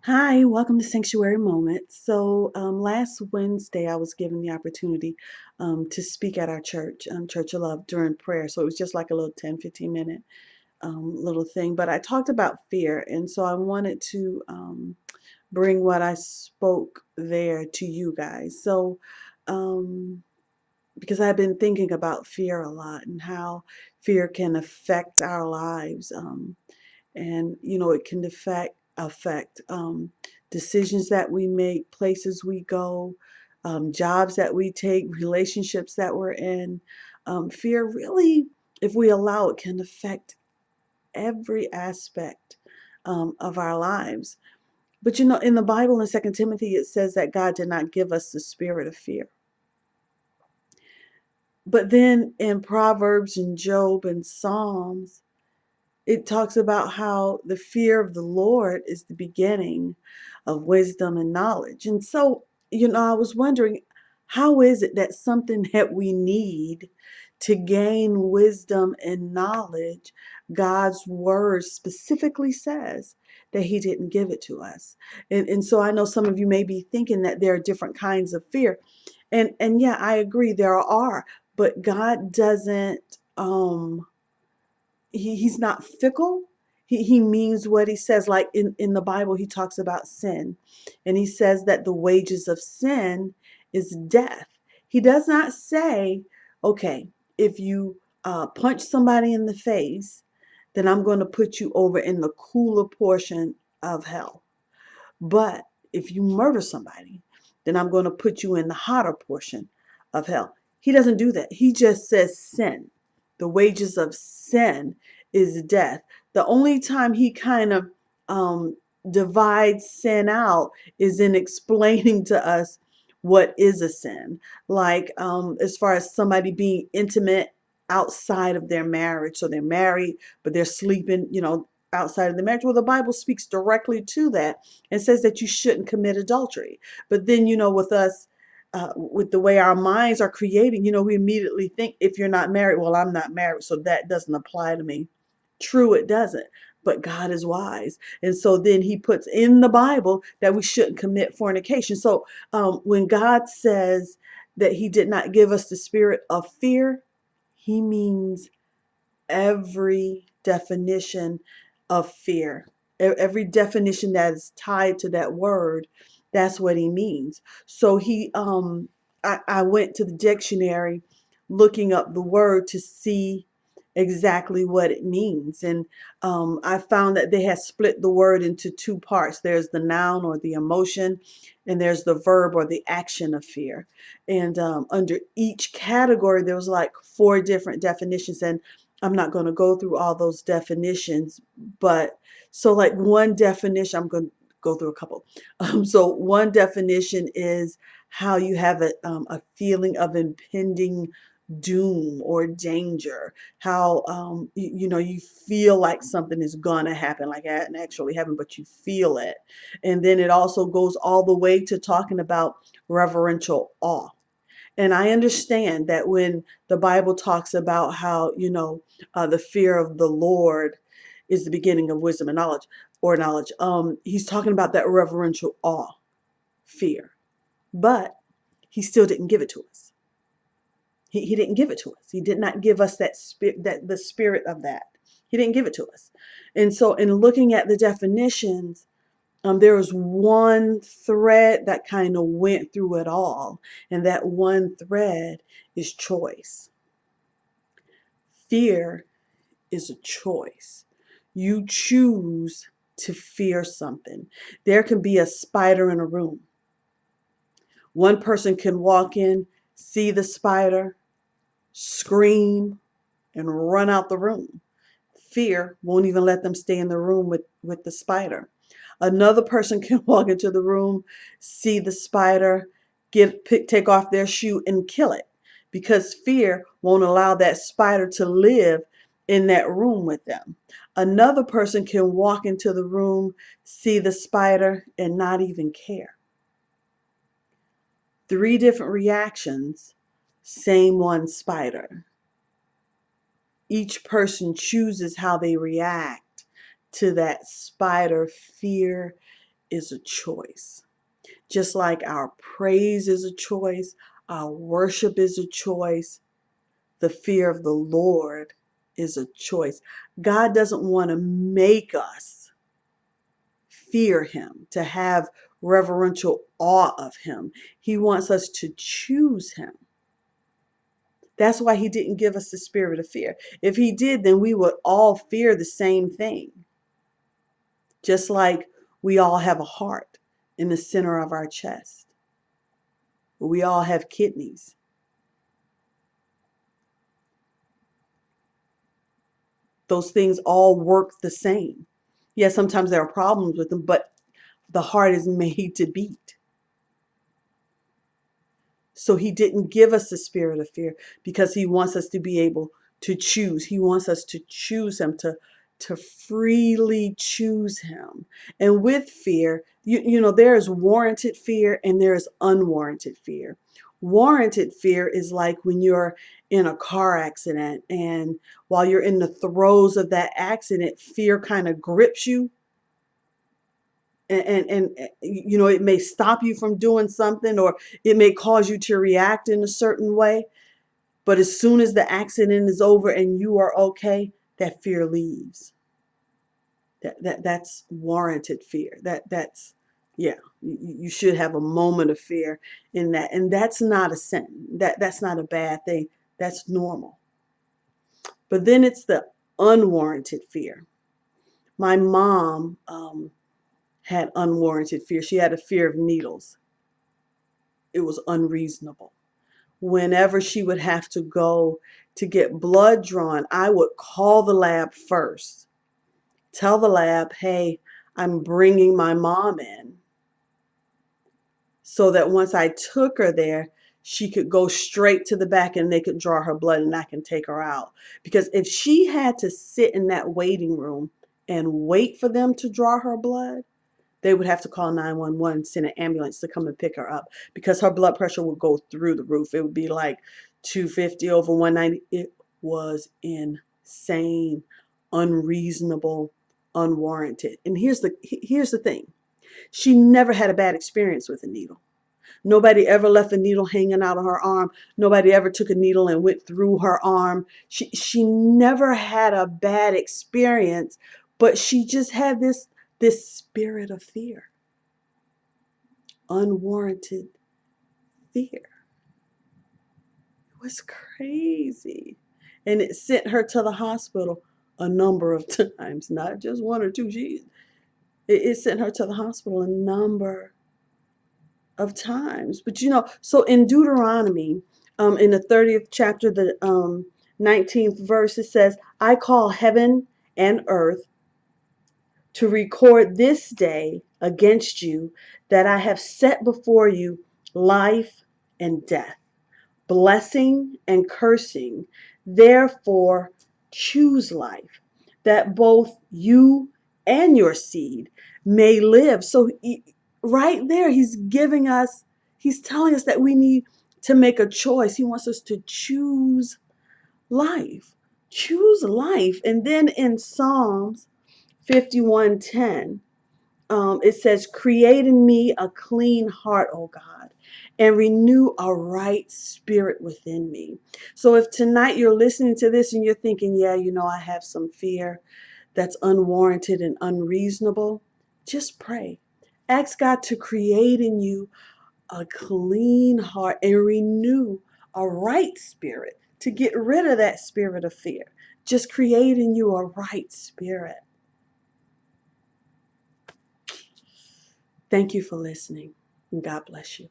Hi, welcome to Sanctuary Moments. Last Wednesday, I was given the opportunity to speak at our church, Church of Love, during prayer. So it was just like a little 10, 15-minute little thing. But I talked about fear, and so I wanted to bring what I spoke there to you guys. Um, because I've been thinking about fear a lot and how fear can affect our lives. It can affect decisions that we make, places we go, jobs that we take, relationships that we're in. Fear really, if we allow it, can affect every aspect of our lives. But in the Bible in Second Timothy, it says that God did not give us the spirit of fear. But then in Proverbs and Job and Psalms, it talks about how the fear of the Lord is the beginning of wisdom and knowledge. And so, I was wondering, how is it that something that we need to gain wisdom and knowledge, God's word specifically says that He didn't give it to us? And so I know some of you may be thinking that there are different kinds of fear. And yeah, I agree there are, but God doesn't he's not fickle. He means what he says. Like in the Bible, he talks about sin. And he says that the wages of sin is death. He does not say, okay, if you punch somebody in the face, then I'm going to put you over in the cooler portion of hell. But if you murder somebody, then I'm going to put you in the hotter portion of hell. He doesn't do that. He just says sin. The wages of sin is death. The only time he kind of um, divides sin out is in explaining to us what is a sin. Like as far as somebody being intimate outside of their marriage. So they're married, but they're sleeping, outside of the marriage. Well, the Bible speaks directly to that and says that you shouldn't commit adultery. But then, with us, with the way our minds are creating, we immediately think if you're not married, well, I'm not married, so that doesn't apply to me. True, it doesn't. But God is wise. And so then He puts in the Bible that we shouldn't commit fornication. So when God says that He did not give us the spirit of fear, He means every definition of fear, every definition that is tied to that word. That's what he means. So I went to the dictionary looking up the word to see exactly what it means. And I found that they had split the word into two parts. There's the noun or the emotion, and there's the verb or the action of fear. And under each category, there was like four different definitions. And I'm not going to go through all those definitions, but so like one definition, I'm going to go through a couple. So one definition is how you have a feeling of impending doom or danger, how you feel like something is gonna happen, like it hasn't actually happened, but you feel it. And then it also goes all the way to talking about reverential awe. And I understand that when the Bible talks about how, the fear of the Lord is the beginning of wisdom and knowledge, he's talking about that reverential awe, fear. But he still didn't give it to us. He didn't give it to us. He did not give us that spirit, that the spirit of that. He didn't give it to us. And so in looking at the definitions, there was one thread that kind of went through it all, and that one thread is choice. Fear is a choice. You choose to fear something. There can be a spider in a room. One person can walk in, see the spider, scream, and run out the room. Fear won't even let them stay in the room with the spider. Another person can walk into the room, see the spider, take off their shoe and kill it because fear won't allow that spider to live in that room with them. Another person can walk into the room, see the spider, and not even care. Three different reactions, same one spider. Each person chooses how they react to that spider. Fear is a choice. Just like our praise is a choice, our worship is a choice, the fear of the Lord is a choice. God doesn't want to make us fear him, to have reverential awe of him. He wants us to choose him. That's why he didn't give us the spirit of fear. If he did, then we would all fear the same thing. Just like we all have a heart in the center of our chest. We all have kidneys. Those things all work the same. Yes, sometimes there are problems with them, but the heart is made to beat. So he didn't give us the spirit of fear because he wants us to be able to choose. He wants us to choose him, to freely choose him. And with fear, there is warranted fear and there is unwarranted fear. Warranted fear is like when you're in a car accident, and while you're in the throes of that accident, fear kind of grips you, and it may stop you from doing something, or it may cause you to react in a certain way. But as soon as the accident is over and you are okay, that fear leaves. That's warranted fear. That's yeah, you should have a moment of fear in that, and that's not a sin. That's not a bad thing. That's normal. But then it's the unwarranted fear. My mom had unwarranted fear. She had a fear of needles. It was unreasonable. Whenever she would have to go to get blood drawn, I would call the lab first, tell the lab, hey, I'm bringing my mom in, so that once I took her there, she could go straight to the back and they could draw her blood and I can take her out. Because if she had to sit in that waiting room and wait for them to draw her blood, they would have to call 911, send an ambulance to come and pick her up, because her blood pressure would go through the roof. It would be like 250 over 190. It was insane, unreasonable, unwarranted. And here's the thing. She never had a bad experience with a needle. Nobody ever left a needle hanging out of her arm. Nobody ever took a needle and went through her arm. She never had a bad experience, but she just had this spirit of fear, unwarranted fear. It was crazy. And it sent her to the hospital a number of times, not just one or two. It sent her to the hospital a number of times. But so in Deuteronomy, in the 30th chapter, the 19th verse, it says, I call heaven and earth to record this day against you that I have set before you life and death, blessing and cursing. Therefore, choose life, that both you and your seed may live. So right there, he's telling us that we need to make a choice. He wants us to choose life. Choose life. And then in Psalms 51:10, it says, create in me a clean heart, O God, and renew a right spirit within me. So if tonight you're listening to this and you're thinking, yeah, I have some fear that's unwarranted and unreasonable, just pray. Ask God to create in you a clean heart and renew a right spirit, to get rid of that spirit of fear. Just create in you a right spirit. Thank you for listening, and God bless you.